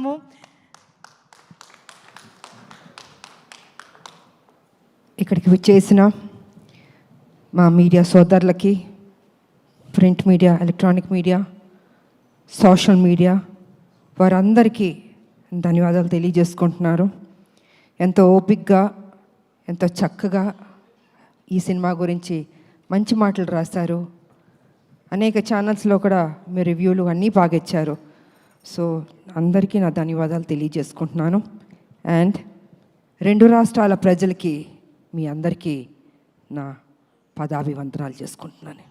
చేసుకుంటున్నాము. ఇక్కడికి వచ్చేసిన మా మీడియా సోదరులకి, print media, electronic media, social media, వారందరికీ ధన్యవాదాలు తెలియజేసుకుంటున్నారు. ఎంతో ఓపికగా, ఎంతో చక్కగా ఈ సినిమా గురించి మంచి మాటలు రాశారు. అనేక ఛానల్స్లో కూడా మీ రివ్యూలు అన్నీ బాగా ఇచ్చారు. సో అందరికీ నా ధన్యవాదాలు తెలియజేసుకుంటున్నాను. అండ్ 2 రాష్ట్రాల ప్రజలకి, మీ అందరికీ నా పదాభివందనాలు చేసుకుంటున్నాను.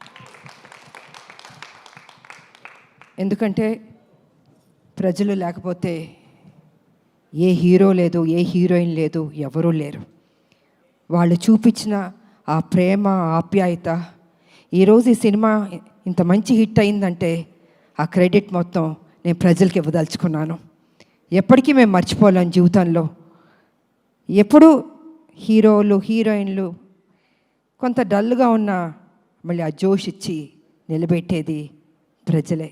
ఎందుకంటే ప్రజలు లేకపోతే ఏ హీరో లేదు, ఏ హీరోయిన్ లేదు, ఎవరూ లేరు. వాళ్ళు చూపించిన ఆ ప్రేమ, ఆప్యాయత, ఈరోజు ఈ సినిమా ఇంత మంచి హిట్ అయిందంటే ఆ క్రెడిట్ మొత్తం నేను ప్రజలకి ఇవ్వదలుచుకున్నాను. ఎప్పటికీ మేము మర్చిపోలేం జీవితంలో. ఎప్పుడు హీరోలు, హీరోయిన్లు కొంత డల్గా ఉన్నా మళ్ళీ ఆ జోష్ ఇచ్చి నిలబెట్టేది ప్రజలే.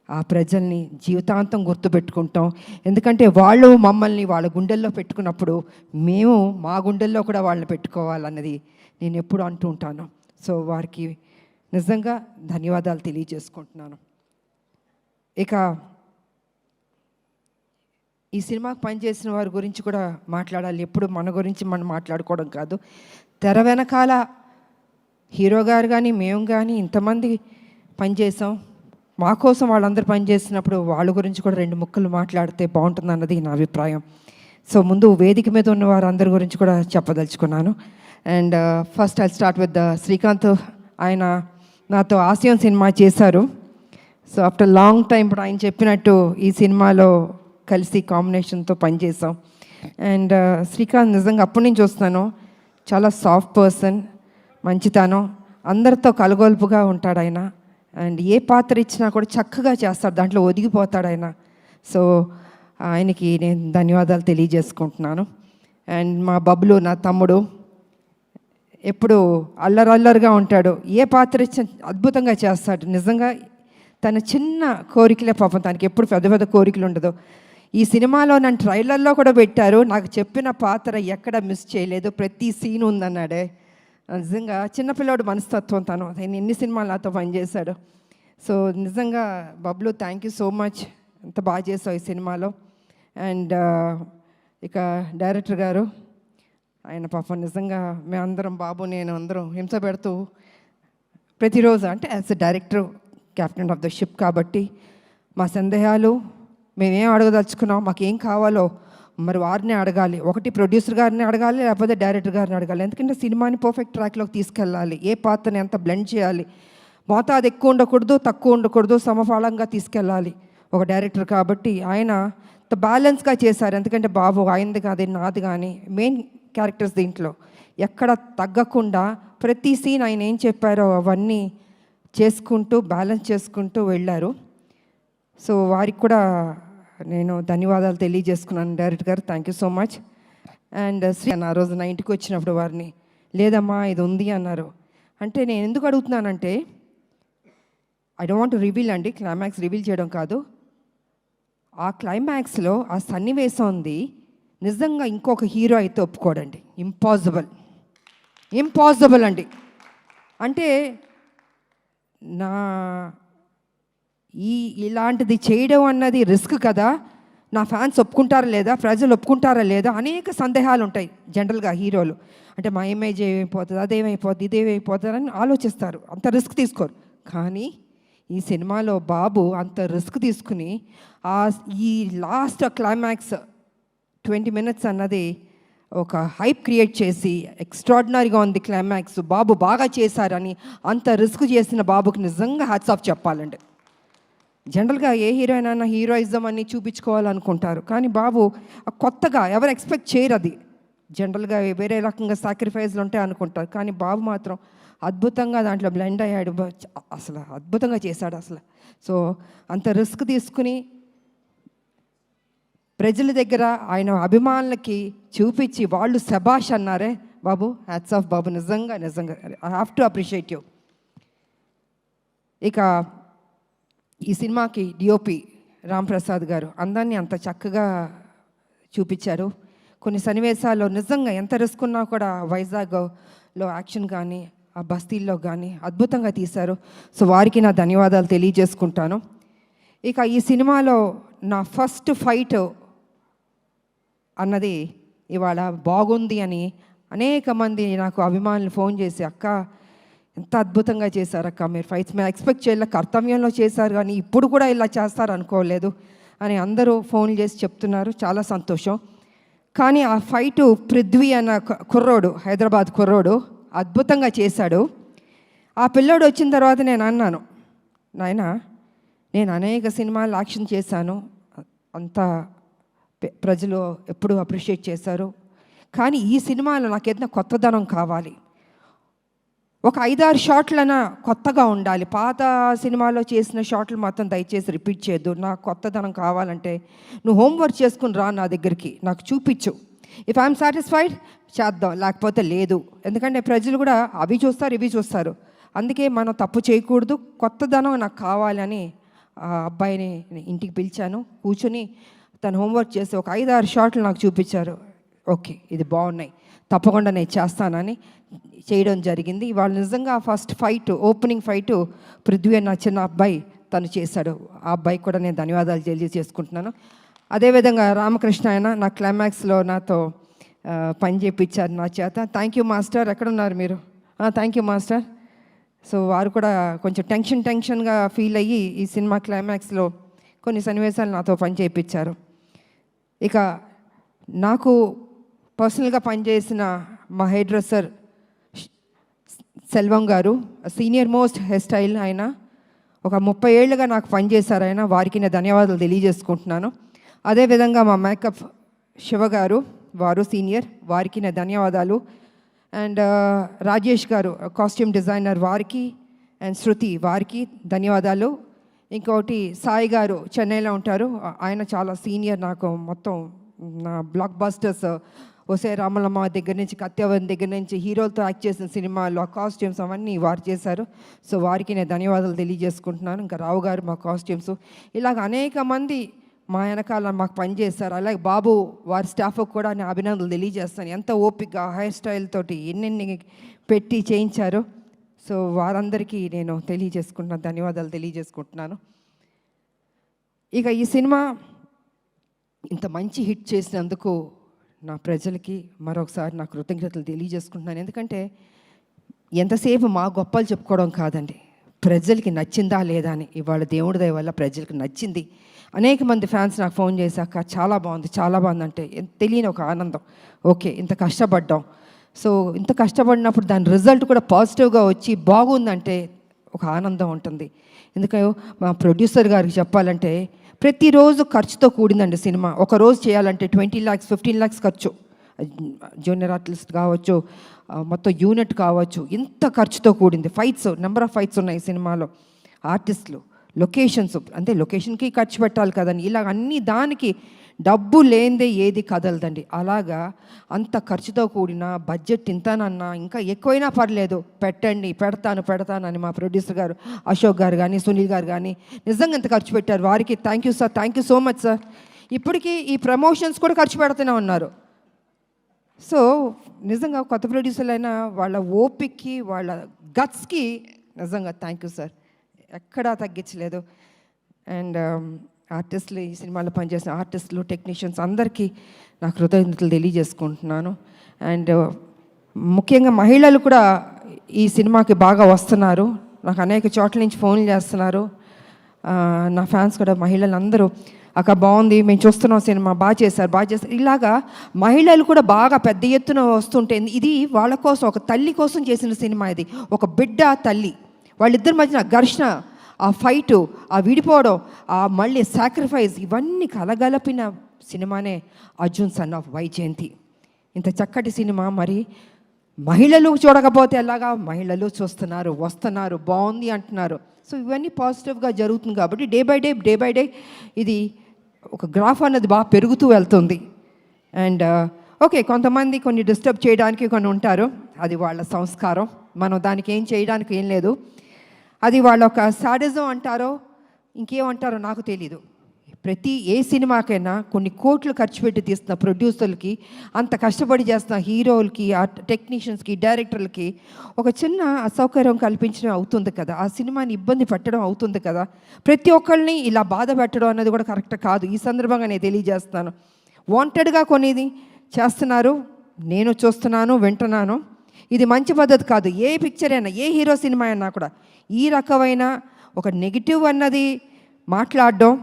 ఆ ప్రజల్ని జీవితాంతం గుర్తుపెట్టుకుంటాం. ఎందుకంటే వాళ్ళు మమ్మల్ని వాళ్ళ గుండెల్లో పెట్టుకున్నప్పుడు మేము మా గుండెల్లో కూడా వాళ్ళని పెట్టుకోవాలన్నది నేను ఎప్పుడు అంటూ ఉంటాను. సో వారికి నిజంగా ధన్యవాదాలు తెలియజేసుకుంటున్నాను. ఇక ఈ సినిమాకి పనిచేసిన వారి గురించి కూడా మాట్లాడాలి. ఎప్పుడు మన గురించి మనం మాట్లాడుకోవడం కాదు. తెర వెనకాల హీరో గారు కానీ మేము కానీ ఇంతమంది పనిచేసాం. మా కోసం వాళ్ళందరూ పనిచేసినప్పుడు వాళ్ళ గురించి కూడా 2 ముక్కలు మాట్లాడితే బాగుంటుంది అన్నది నా అభిప్రాయం. సో ముందు వేదిక మీద ఉన్న వారందరి గురించి కూడా చెప్పదలుచుకున్నాను. And first I start with Srikanth. ఆయన నాతో ఆశయం సినిమా చేశారు. సో ఆఫ్టర్ లాంగ్ టైం ఇప్పుడు ఆయన చెప్పినట్టు ఈ సినిమాలో కలిసి కాంబినేషన్తో పనిచేసాం. అండ్ శ్రీకాంత్ నిజంగా అప్పటి నుంచి చూస్తున్నాను, చాలా సాఫ్ట్ పర్సన్, మంచితనం, అందరితో కలగొలుపుగా ఉంటాడు ఆయన. అండ్ ఏ పాత్ర ఇచ్చినా కూడా చక్కగా చేస్తాడు, దాంట్లో ఒదిగిపోతాడు ఆయన. సో ఆయనకి నేను ధన్యవాదాలు తెలియజేసుకుంటున్నాను. అండ్ మా బబ్లు, నా తమ్ముడు, ఎప్పుడు అల్లరల్లరిగా ఉంటాడు. ఏ పాత్ర ఇచ్చిన అద్భుతంగా చేస్తాడు. నిజంగా తన చిన్న కోరికలే పాపం, తనకి ఎప్పుడు పెద్ద పెద్ద కోరికలు ఉండదు. ఈ సినిమాలో నన్ను ట్రైలర్లో కూడా పెట్టారు. నాకు చెప్పిన పాత్ర ఎక్కడ మిస్ చేయలేదు, ప్రతి సీన్ ఉందన్నాడే. నిజంగా చిన్నపిల్లాడు మనస్తత్వం తను. ఆయన ఎన్ని సినిమాలు నాతో పనిచేశాడు. సో నిజంగా Bablu, thank you so much, ఎంత బాగా చేసావు ఈ సినిమాలో. అండ్ ఇక డైరెక్టర్ గారు, ఆయన పాపం నిజంగా మేమందరం, బాబు నేను అందరం హింస పెడుతూ ప్రతిరోజు, అంటే as a director, captain of the ship కాబట్టి మా సందేహాలు, మేమేం అడగదలుచుకున్నాం, మాకేం కావాలో మరి వారిని అడగాలి. ఒకటి ప్రొడ్యూసర్ గారిని అడగాలి, లేకపోతే డైరెక్టర్ గారిని అడగాలి. ఎందుకంటే సినిమాని పర్ఫెక్ట్ ట్రాక్లోకి తీసుకెళ్ళాలి. ఏ పాత్రని ఎంత బ్లెండ్ చేయాలి, మోతాదు ఎక్కువ ఉండకూడదు, తక్కువ ఉండకూడదు, సమఫలంగా తీసుకెళ్ళాలి ఒక డైరెక్టర్ కాబట్టి. ఆయన బ్యాలెన్స్గా చేశారు. ఎందుకంటే బాబు ఆయనది కాదు, నాది కానీ మెయిన్ క్యారెక్టర్స్ దీంట్లో ఎక్కడ తగ్గకుండా ప్రతి సీన్ ఆయన ఏం చెప్పారో అవన్నీ చేసుకుంటూ బ్యాలెన్స్ చేసుకుంటూ వెళ్ళారు. సో వారికి కూడా నేను ధన్యవాదాలు తెలియజేసుకున్నాను. డైరెక్టర్ గారు, thank you so much. And Shri ఆ రోజు నా ఇంటికి వచ్చినప్పుడు వారిని, లేదమ్మా ఇది ఉంది అన్నారు. అంటే నేను ఎందుకు అడుగుతున్నానంటే, I don't want to reveal అండి, క్లైమాక్స్ రివీల్ చేయడం కాదు. ఆ క్లైమాక్స్లో ఆ సన్నివేశం ఉంది, నిజంగా ఇంకొక హీరో అయితే ఒప్పుకోడండి. ఇంపాసిబుల్ అండి. అంటే నా ఇలాంటిది చేయడం అన్నది రిస్క్ కదా, నా ఫ్యాన్స్ ఒప్పుకుంటారా లేదా, ప్రజలు ఒప్పుకుంటారా లేదా, అనేక సందేహాలు ఉంటాయి జనరల్గా హీరోలు. అంటే మా ఇమేజ్ ఏమైపోతుంది, అదేమైపోతుంది, ఇదేమైపోతుంది అని ఆలోచిస్తారు, అంత రిస్క్ తీసుకోరు. కానీ ఈ సినిమాలో బాబు అంత రిస్క్ తీసుకుని ఈ లాస్ట్ క్లైమాక్స్ 20 minutes అన్నది ఒక హైప్ క్రియేట్ చేసి ఎక్స్ట్రాడినరీగా ఉంది క్లైమాక్స్, బాబు బాగా చేశారని అంత రిస్క్ చేసిన బాబుకి నిజంగా హ్యాట్స్ ఆఫ్ చెప్పాలండి. జనరల్గా ఏ హీరోయిన్ అయినా హీరోయిజం అని చూపించుకోవాలనుకుంటారు, కానీ బాబు కొత్తగా ఎవరు ఎక్స్పెక్ట్ చేయరు. అది జనరల్గా వేరే రకంగా సాక్రిఫైస్లు ఉంటాయి అనుకుంటారు, కానీ బాబు మాత్రం అద్భుతంగా దాంట్లో బ్లెండ్ అయ్యాడు. అసలు అద్భుతంగా చేశాడు అసలు. సో అంత రిస్క్ తీసుకుని ప్రజల దగ్గర ఆయన అభిమానులకి చూపించి వాళ్ళు శబాష్ అన్నారే బాబు, హ్యాట్స్ ఆఫ్ బాబు, నిజంగా I have to appreciate you. ఇక ఈ సినిమాకి డిఓపి రాంప్రసాద్ గారు అందరినీ అంత చక్కగా చూపించారు. కొన్ని సన్నివేశాల్లో నిజంగా ఎంత రిస్క్ ఉన్నా కూడా వైజాగ్లో యాక్షన్ కానీ ఆ బస్తీల్లో కానీ అద్భుతంగా తీశారు. సో వారికి నా ధన్యవాదాలు తెలియజేసుకుంటాను. ఇక ఈ సినిమాలో నా ఫస్ట్ ఫైట్ అన్నది ఇవాళ బాగుంది అని అనేక మంది నాకు అభిమానులు ఫోన్ చేసి, అక్క ఎంత అద్భుతంగా చేశారు అక్క మీరు ఫైట్స్, మేము ఎక్స్పెక్ట్ చేయలే, కర్తవ్యంలో చేశారు కానీ ఇప్పుడు కూడా ఇలా చేస్తారు అనుకోలేదు అని అందరూ ఫోన్ చేసి చెప్తున్నారు. చాలా సంతోషం. కానీ ఆ ఫైటు పృథ్వీ అన్న కుర్రోడు, హైదరాబాద్ కుర్రోడు అద్భుతంగా చేశాడు. ఆ పిల్లోడు వచ్చిన తర్వాత నేను అన్నాను, నాయనా నేను అనేక సినిమాలు యాక్షన్ చేశాను, అంతా ప్రజలు ఎప్పుడూ అప్రిషియేట్ చేశారు, కానీ ఈ సినిమాలో నాకు ఏదైనా కొత్తదనం కావాలి, ఒక 5-6 షాట్లైనా కొత్తగా ఉండాలి, పాత సినిమాలో చేసిన షాట్లు మాత్రం దయచేసి రిపీట్ చేయొద్దు, నాకు కొత్తదనం కావాలంటే నువ్వు హోంవర్క్ చేసుకుని రా నా దగ్గరికి, నాకు చూపించు, ఇఫ్ ఐఎమ్ సాటిస్ఫైడ్ చేద్దాం, లేకపోతే లేదు. ఎందుకంటే ప్రజలు కూడా అవి చూస్తారు ఇవి చూస్తారు, అందుకే మనం తప్పు చేయకూడదు, కొత్తదనం నాకు కావాలని ఆ అబ్బాయిని ఇంటికి పిలిచాను. కూర్చొని తను హోంవర్క్ చేసి ఒక 5-6 షాట్లు నాకు చూపించారు. ఓకే ఇది బాగున్నాయి, తప్పకుండా నేను చేస్తానని చేయడం జరిగింది. వాళ్ళు నిజంగా first fight, opening fight Prithvi అన్న చిన్న అబ్బాయి తను చేశాడు. ఆ అబ్బాయికి కూడా నేను ధన్యవాదాలు తెలియజేసుకుంటున్నాను. అదేవిధంగా రామకృష్ణ ఆయన నా క్లైమాక్స్లో నాతో పని చేయించారు నా చేత. Thank you master. ఎక్కడున్నారు మీరు? Thank you master. సో వారు కూడా కొంచెం టెన్షన్గా ఫీల్ అయ్యి ఈ సినిమా క్లైమాక్స్లో కొన్ని సన్నివేశాలు నాతో పని చేయించారు. ఇక నాకు పర్సనల్గా పనిచేసిన మా హెయిర్ డ్రెస్సర్ సెల్వం గారు, సీనియర్ మోస్ట్ హెయిర్ స్టైల్, ఆయన ఒక 30 ఏళ్ళుగా నాకు పనిచేశారు. ఆయన వారికి నేను ధన్యవాదాలు తెలియజేసుకుంటున్నాను. అదేవిధంగా మా మేకప్ శివ గారు, వారు సీనియర్, వారికి నా ధన్యవాదాలు. అండ్ రాజేష్ గారు కాస్ట్యూమ్ డిజైనర్, వారికి, అండ్ శృతి వారికి ధన్యవాదాలు. ఇంకోటి సాయి గారు చెన్నైలో ఉంటారు, ఆయన చాలా సీనియర్, నాకు మొత్తం నా బ్లాక్ బస్టర్స్ ఒసే రామలమ్మ దగ్గర నుంచి, కత్యవన్ దగ్గర నుంచి, హీరోలతో యాక్ట్ చేసిన సినిమాలు ఆ కాస్ట్యూమ్స్ అవన్నీ వారు చేశారు. సో వారికి నేను ధన్యవాదాలు తెలియజేసుకుంటున్నాను. ఇంకా రావు గారు మా కాస్ట్యూమ్స్, ఇలాగ అనేక మంది మా వెనకాల మాకు పనిచేస్తారు. అలాగే బాబు వారి స్టాఫ్కి కూడా నేను అభినందనలు తెలియజేస్తాను. ఎంత ఓపిక హెయిర్ స్టైల్ తోటి ఎన్నెన్ని పెట్టి చేయించారు. సో వారందరికీ నేను తెలియజేసుకుంటున్నాను, ధన్యవాదాలు తెలియజేసుకుంటున్నాను. ఇక ఈ సినిమా ఇంత మంచి హిట్ చేసినందుకు నా ప్రజలకి మరొకసారి నా కృతజ్ఞతలు తెలియజేసుకుంటున్నాను. ఎందుకంటే ఎంతసేపు మా గొప్పలు చెప్పుకోవడం కాదండి, ప్రజలకి నచ్చిందా లేదా అని. ఇవాళ దేవుడి దయ వల్ల ప్రజలకు నచ్చింది. అనేక మంది ఫ్యాన్స్ నాకు ఫోన్ చేశాక చాలా బాగుంది అంటే తెలియని ఒక ఆనందం. ఓకే ఇంత కష్టపడ్డాం, సో ఇంత కష్టపడినప్పుడు దాని రిజల్ట్ కూడా పాజిటివ్గా వచ్చి బాగుందంటే ఒక ఆనందం ఉంటుంది. ఎందుకంటే మా ప్రొడ్యూసర్ గారికి చెప్పాలంటే ప్రతిరోజు ఖర్చుతో కూడిందండి సినిమా. ఒక రోజు చేయాలంటే 20 lakhs 15 lakhs ఖర్చు, జూనియర్ ఆర్టిస్ట్ కావచ్చు, మొత్తం యూనిట్ కావచ్చు, ఇంత ఖర్చుతో కూడింది. ఫైట్స్, నెంబర్ ఆఫ్ ఫైట్స్ ఉన్నాయి సినిమాలో, ఆర్టిస్టులు, లొకేషన్స్, అంటే లొకేషన్కి ఖర్చు పెట్టాలి కదండి. ఇలాగ అన్ని దానికి డబ్బు లేనిదే ఏది కదలదండి. అలాగా అంత ఖర్చుతో కూడిన బడ్జెట్ ఇంతనన్నా ఇంకా ఎక్కువైనా పర్లేదు పెడతాను అని మా ప్రొడ్యూసర్ గారు అశోక్ గారు కానీ సునీల్ గారు కానీ నిజంగా ఎంత ఖర్చు పెట్టారు. వారికి thank you sir, thank you so much sir. ఇప్పటికీ ఈ ప్రమోషన్స్ కూడా ఖర్చు పెడుతూనే ఉన్నారు. సో నిజంగా కొత్త ప్రొడ్యూసర్లు అయినా వాళ్ళ ఓపిక్కి వాళ్ళ గట్స్కి నిజంగా థ్యాంక్ యూ సార్, ఎక్కడా తగ్గించలేదు. అండ్ ఆర్టిస్టులు, ఈ సినిమాలో పనిచేసిన ఆర్టిస్టులు, టెక్నీషియన్స్ అందరికీ నా కృతజ్ఞతలు తెలియజేసుకుంటున్నాను. అండ్ ముఖ్యంగా మహిళలు కూడా ఈ సినిమాకి బాగా వస్తున్నారు. నాకు అనేక చోట్ల నుంచి ఫోన్లు చేస్తున్నారు. నా ఫ్యాన్స్ కూడా మహిళలు అందరూ అక్క బాగుంది, మేము చూస్తున్నాం సినిమా, బాగా చేశారు. ఇలాగా మహిళలు కూడా బాగా పెద్ద ఎత్తున వస్తుంటే ఇది వాళ్ళ కోసం, ఒక తల్లి కోసం చేసిన సినిమా ఇది. ఒక బిడ్డ తల్లి వాళ్ళిద్దరి మధ్యన ఘర్షణ, ఆ ఫైటు, ఆ విడిపోవడం, ఆ మళ్ళీ సాక్రిఫైస్, ఇవన్నీ కలగలిపిన సినిమానే అర్జున్ సన్ ఆఫ్ వైజయంతి. ఇంత చక్కటి సినిమా మరి మహిళలు చూడకపోతే ఎలాగా? మహిళలు చూస్తున్నారు, వస్తున్నారు, బాగుంది అంటున్నారు. సో ఇవన్నీ పాజిటివ్గా జరుగుతుంది కాబట్టి డే బై డే ఇది ఒక గ్రాఫ్ అన్నది బాగా పెరుగుతూ వెళ్తుంది. అండ్ ఓకే, కొంతమంది కొన్ని డిస్టర్బ్ చేయడానికి కొన్ని ఉంటారు, అది వాళ్ళ సంస్కారం, మనం దానికి ఏం చేయడానికి ఏం లేదు. అది వాళ్ళ ఒక సాడిజం అంటారో ఇంకేమంటారో నాకు తెలీదు. ఏ సినిమాకైనా కొన్ని కోట్లు ఖర్చు పెట్టి తీస్తున్న ప్రొడ్యూసర్లకి, అంత కష్టపడి చేస్తున్న హీరోలకి, ఆ టెక్నీషియన్స్కి, డైరెక్టర్లకి ఒక చిన్న అసౌకర్యం కల్పించడం అవుతుంది కదా, ఆ సినిమాని ఇబ్బంది పెట్టడం అవుతుంది కదా. ప్రతి ఒక్కళ్ళని ఇలా బాధ పెట్టడం అన్నది కూడా కరెక్ట్ కాదు. ఈ సందర్భంగా నేను తెలియజేస్తున్నాను. వాంటెడ్గా కొనేది చేస్తున్నారు, నేను చూస్తున్నాను, వింటున్నాను. ఇది మంచి పద్ధతి కాదు. ఏ పిక్చర్ అయినా, ఏ హీరో సినిమా అయినా కూడా ఈ రకమైన ఒక నెగిటివ్ అన్నది మాట్లాడడం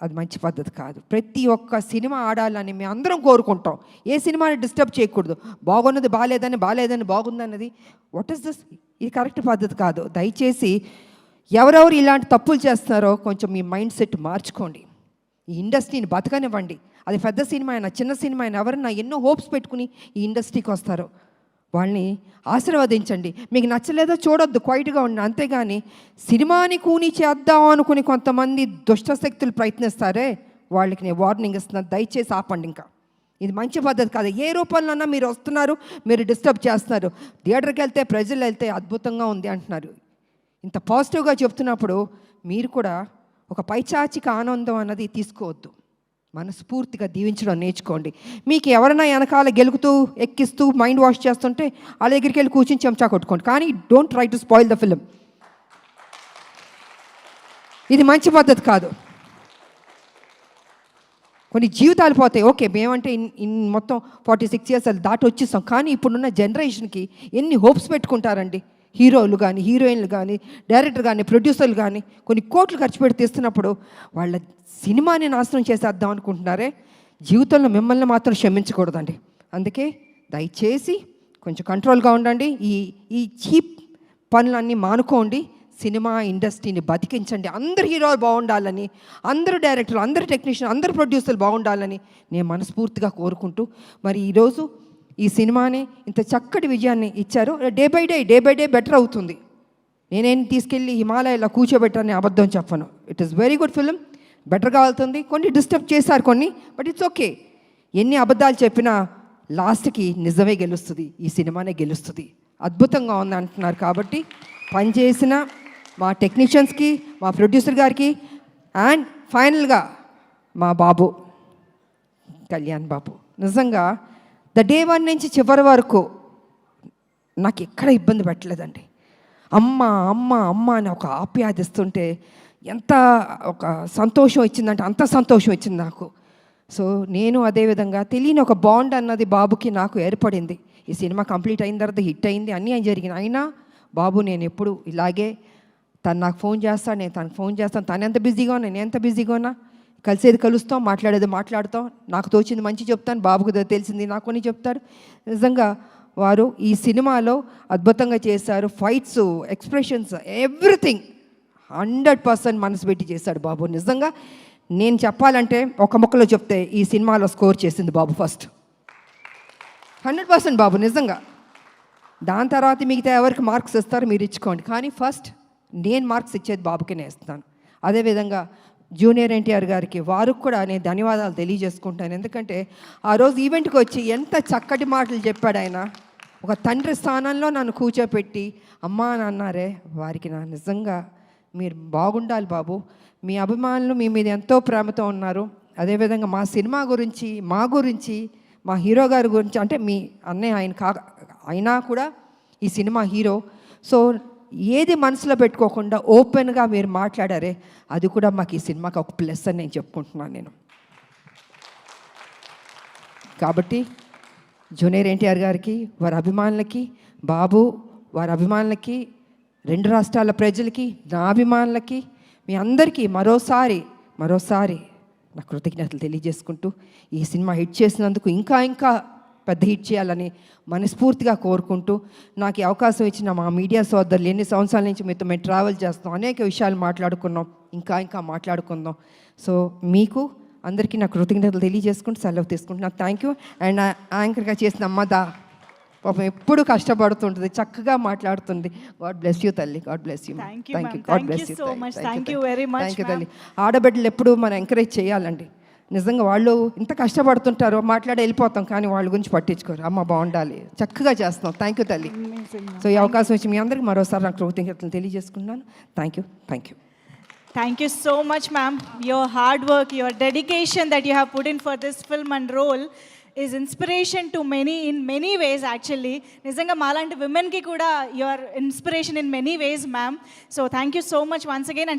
అది మంచి పద్ధతి కాదు. ప్రతి ఒక్క సినిమా ఆడాలని మేము అందరం కోరుకుంటాం. ఏ సినిమాని డిస్టర్బ్ చేయకూడదు. బాగున్నది బాగాలేదని బాగుందన్నది వాట్ ఈస్ దిస్? ఇది కరెక్ట్ పద్ధతి కాదు. దయచేసి ఎవరెవరు ఇలాంటి తప్పులు చేస్తున్నారో కొంచెం మీ మైండ్ సెట్ మార్చుకోండి. ఈ ఇండస్ట్రీని బతకనివ్వండి. అది పెద్ద సినిమా అయినా చిన్న సినిమా అయినా ఎవరన్నా ఎన్నో హోప్స్ పెట్టుకుని ఈ ఇండస్ట్రీకి వస్తారో వాళ్ళని ఆశీర్వదించండి. మీకు నచ్చలేదో చూడొద్దు, క్వైట్గా ఉండి. అంతేగాని సినిమాని కూని చేద్దాం అనుకుని కొంతమంది దుష్టశక్తులు ప్రయత్నిస్తారే వాళ్ళకి నేను వార్నింగ్ ఇస్తున్నాను. దయచేసి ఆపండి. ఇంకా ఇది మంచి పద్ధతి కాదు. ఏ రూపంలోనన్నా మీరు వస్తున్నారు, మీరు డిస్టర్బ్ చేస్తున్నారు. థియేటర్కి వెళ్తే ప్రజలు వెళ్తే అద్భుతంగా ఉంది అంటున్నారు. ఇంత పాజిటివ్గా చెప్తున్నప్పుడు మీరు కూడా ఒక పైచాచిక ఆనందం అన్నది తీసుకోవద్దు. మనస్ఫూర్తిగా దీవించడం నేర్చుకోండి. మీకు ఎవరైనా వెనకాల గెలుకుతూ ఎక్కిస్తూ మైండ్ వాష్ చేస్తుంటే వాళ్ళ దగ్గరికి వెళ్ళి కూర్చొని చెంచా కొట్టుకోండి. కానీ don't try to spoil the film. ఇది మంచి పద్ధతి కాదు. కొన్ని జీవితాలు పోతాయి. ఓకే, మేమంటే మొత్తం 46 years దాటి వచ్చేస్తాం. కానీ ఇప్పుడున్న జనరేషన్కి ఎన్ని హోప్స్ పెట్టుకుంటారండి. హీరోలు కానీ, హీరోయిన్లు కానీ, డైరెక్టర్ కానీ, ప్రొడ్యూసర్లు కానీ కొన్ని కోట్లు ఖర్చు పెట్టి తీస్తున్నప్పుడు వాళ్ళ సినిమాని నాశనం చేసేద్దాం అనుకుంటున్నారే. జీవితంలో మిమ్మల్ని మాత్రం క్షమించకూడదండి. అందుకే దయచేసి కొంచెం కంట్రోల్గా ఉండండి. ఈ చీప్ పనులన్నీ మానుకోండి. సినిమా ఇండస్ట్రీని బతికించండి. అందరు హీరోలు బాగుండాలని, అందరు డైరెక్టర్లు, అందరు టెక్నీషియన్, అందరు ప్రొడ్యూసర్లు బాగుండాలని నేను మనస్ఫూర్తిగా కోరుకుంటూ, మరి ఈరోజు ఈ సినిమాని ఇంత చక్కటి విజయాన్ని ఇచ్చారు. డే బై డే బెటర్ అవుతుంది. నేనేం తీసుకెళ్ళి హిమాలయాలో కూర్చోబెట్టాలని అబద్ధం చెప్పను. It is very good film. బెటర్గా వెళ్తుంది. కొన్ని డిస్టర్బ్ చేశారు కొన్ని, బట్ ఇట్స్ ఓకే. ఎన్ని అబద్ధాలు చెప్పినా లాస్ట్కి నిజమే గెలుస్తుంది. ఈ సినిమానే గెలుస్తుంది. అద్భుతంగా ఉంది అంటున్నారు. కాబట్టి పనిచేసిన మా టెక్నీషియన్స్కి, మా ప్రొడ్యూసర్ గారికి, అండ్ ఫైనల్గా మా బాబు కళ్యాణ్ బాబు, నిజంగా డే 1 నుంచి చివరి వరకు నాకు ఎక్కడ ఇబ్బంది పెట్టలేదండి. అమ్మ అమ్మ అమ్మ అని ఒక ఆప్యాదిస్తుంటే ఎంత ఒక సంతోషం ఇచ్చిందంటే అంత సంతోషం ఇచ్చింది నాకు. సో నేను అదేవిధంగా తెలియని ఒక బాండ్ అన్నది బాబుకి నాకు ఏర్పడింది. ఈ సినిమా కంప్లీట్ అయిన తర్వాత హిట్ అయింది, అన్నీ జరిగినాయి. అయినా బాబు నేను ఎప్పుడు ఇలాగే, తను నాకు ఫోన్ చేస్తాను, నేను తనకు ఫోన్ చేస్తాను. తను ఎంత బిజీగా ఉన్నా, నేను ఎంత బిజీగా ఉన్నా, కలిసేది కలుస్తాం, మాట్లాడేది మాట్లాడతాం. నాకు తోచింది మంచి చెప్తాను, బాబుకు తెలిసింది నాకు కొన్ని చెప్తారు. నిజంగా వారు ఈ సినిమాలో అద్భుతంగా చేశారు. ఫైట్స్, ఎక్స్ప్రెషన్స్, ఎవ్రీథింగ్ 100% మనసు పెట్టి చేశాడు బాబు. నిజంగా నేను చెప్పాలంటే ఒక ముక్కలో చెప్తే ఈ సినిమాలో స్కోర్ చేసింది బాబు ఫస్ట్. 100% బాబు నిజంగా. దాని తర్వాత మిగతా ఎవరికి మార్క్స్ ఇస్తారో మీరు ఇచ్చుకోండి. కానీ ఫస్ట్ నేను మార్క్స్ ఇచ్చేది బాబుకి నేను ఇస్తాను. అదేవిధంగా జూనియర్ ఎన్టీఆర్ గారికి, వారికి కూడా నేను ధన్యవాదాలు తెలియజేసుకుంటాను. ఎందుకంటే ఆ రోజు ఈవెంట్కి వచ్చి ఎంత చక్కటి మాటలు చెప్పాడు ఆయన. ఒక తండ్రి స్థానంలో నన్ను కూర్చోపెట్టి అమ్మా అని అన్నారే, వారికి నా నిజంగా మీరు బాగుండాలి బాబు. మీ అభిమానులు మీ మీద ఎంతో ప్రేమతో ఉన్నారు. అదేవిధంగా మా సినిమా గురించి, మా గురించి, మా హీరో గారి గురించి, అంటే మీ అన్నయ్య ఆయన అయినా కూడా ఈ సినిమా హీరో. సో ఏది మనసులో పెట్టుకోకుండా ఓపెన్గా మీరు మాట్లాడారే, అది కూడా మాకు ఈ సినిమాకి ఒక ప్లస్ అని నేను చెప్పుకుంటున్నాను నేను. కాబట్టి జూనియర్ ఎన్టీఆర్ గారికి, వారి అభిమానులకి, బాబు వారి అభిమానులకి, 2 రాష్ట్రాల ప్రజలకి, నా అభిమానులకి, మీ అందరికీ మరోసారి నా కృతజ్ఞతలు తెలియజేసుకుంటూ, ఈ సినిమా హిట్ చేసినందుకు ఇంకా పెద్ద హిట్ చేయాలని మనస్ఫూర్తిగా కోరుకుంటూ, నాకు ఈ అవకాశం ఇచ్చిన మా మీడియా సోదరులు, ఎన్ని సంవత్సరాల నుంచి మీతో మేము ట్రావెల్ చేస్తాం, అనేక విషయాలు మాట్లాడుకున్నాం, ఇంకా మాట్లాడుకుందాం. సో మీకు అందరికీ నా కృతజ్ఞతలు తెలియజేసుకుంటూ సెలవు తీసుకుంటున్నాను. Thank you. అండ్ యాంకర్గా చేసిన అమ్మదా పాపం ఎప్పుడు కష్టపడుతుంటుంది, చక్కగా మాట్లాడుతుంది. గాడ్ బ్లెస్ యూ తల్లి. God bless you. Thank you. God bless you. Thank you తల్లి. ఆడబిడ్డలు ఎప్పుడు మనం ఎంకరేజ్ చేయాలండి. నిజంగా వాళ్ళు ఇంత కష్టపడుతుంటారో మాట్లాడి వెళ్ళిపోతాం, కానీ వాళ్ళ గురించి పట్టించుకోరు. అమ్మ బాగుండాలి, చక్కగా చేస్తున్నాం. థ్యాంక్ యూ తల్లి. సో ఈ అవకాశం ఇచ్చి మీ అందరికీ మరోసారి నాకు కృతజ్ఞతలు తెలియజేసుకున్నాను. Thank you. Thank you so much, ma'am. Your hard work, your dedication that you have put in for this film and role is inspiration to many in many ways actually. Nizanga malanti women ki kuda you are inspiration in many ways, ma'am. So thank you so much once again. And